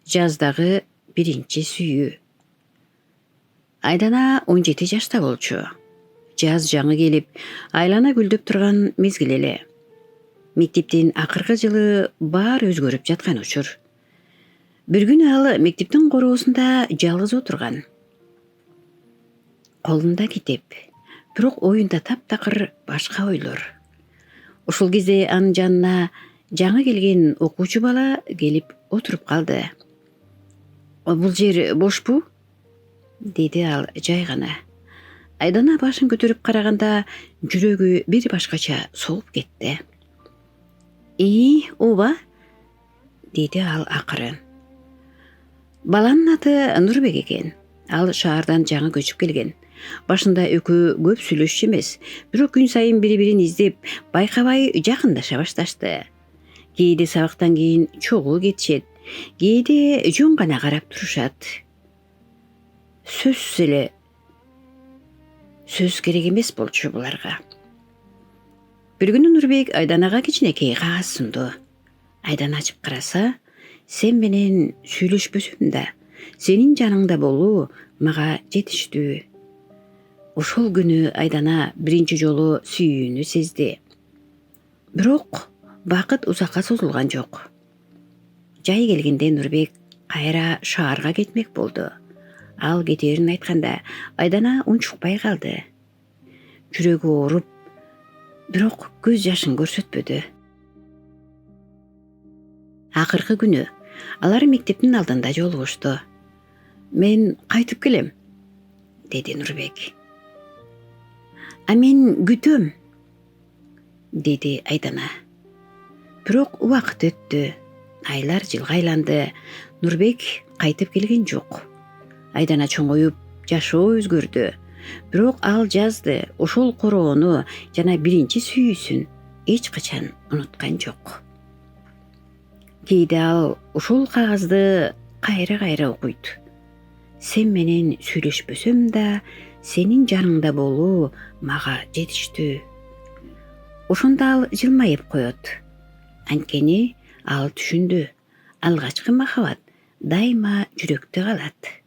Жаздагы биринчи сүйүү. Айдана 17 жашта болчу. Жаз жаңы келип, айлана гүлдөп турган мезгил эле. Мектептин акыркы жылы баары өзгөрүп жаткан учур. Бир күнү ал мектептин короосунда жалгыз отурган. Колунда китеп, бирок оюнда таптакыр башка ойлор. Ушул кезде анын жанына жаңы келген окуучу бала келип отуруп калды. Бул жер бошпу? Деди ал жай гана. Айдана башын көтөрүп караганда жүрөгү бир башкача согуп кетти. Ооба? Деди ал акырын. Баланын аты Нурбек экен. Ал шаардан жаңы көчүп келген. Башында экөө көп сүйлөшчү эмес, бирок күн сайын бири-бирин издеп, байкабай жакындаша башташты. Кээде сабактан кийин чогуу кетишет, кээде жөн гана карап турушат. Сөз керек эмес болчу буларга. Бир күнү Нурбек Айданага кичинекей кагаз сунду. Айдана ачып караса, сен менен сүйлөшпөсөм да, сенин жаныңда болуу мага жетиштүү. Ошол күнү Айдана биринчи жолу сүйүүнү сезди. Бирок бакыт узакка созулган жок. Жай келгенде Нурбек кайра шаарга кетмек болду. Ал кетээрин айтканда Айдана унчукпай калды. Жүрөгү ооруп, бирок көз жашын көрсөтпөдү. Акыркы күнү алар мектептин алдында жолугушту. Мен кайтып келем, деди Нурбек. Мен күтөм, деди Айдана. Бирок убакыт өттү. Айлар жылга айланды. Нурбек кайтып келген жок. Айдана чоңоюп, жашоо өзгөрдү. Бирок ал жазды, ошол короону жана биринчи сүйүүсүн эч качан унуткан жок. Кээде ал ушул кагазды кайра окуйт. Сен менен сүйлөшпөсөм да, сенин жаныңда болуу мага жетиштүү. Ошондо ал жылмайып коет. Анткени ал түшүндү. Алгачкы махабат дайыма жүрөктө калат.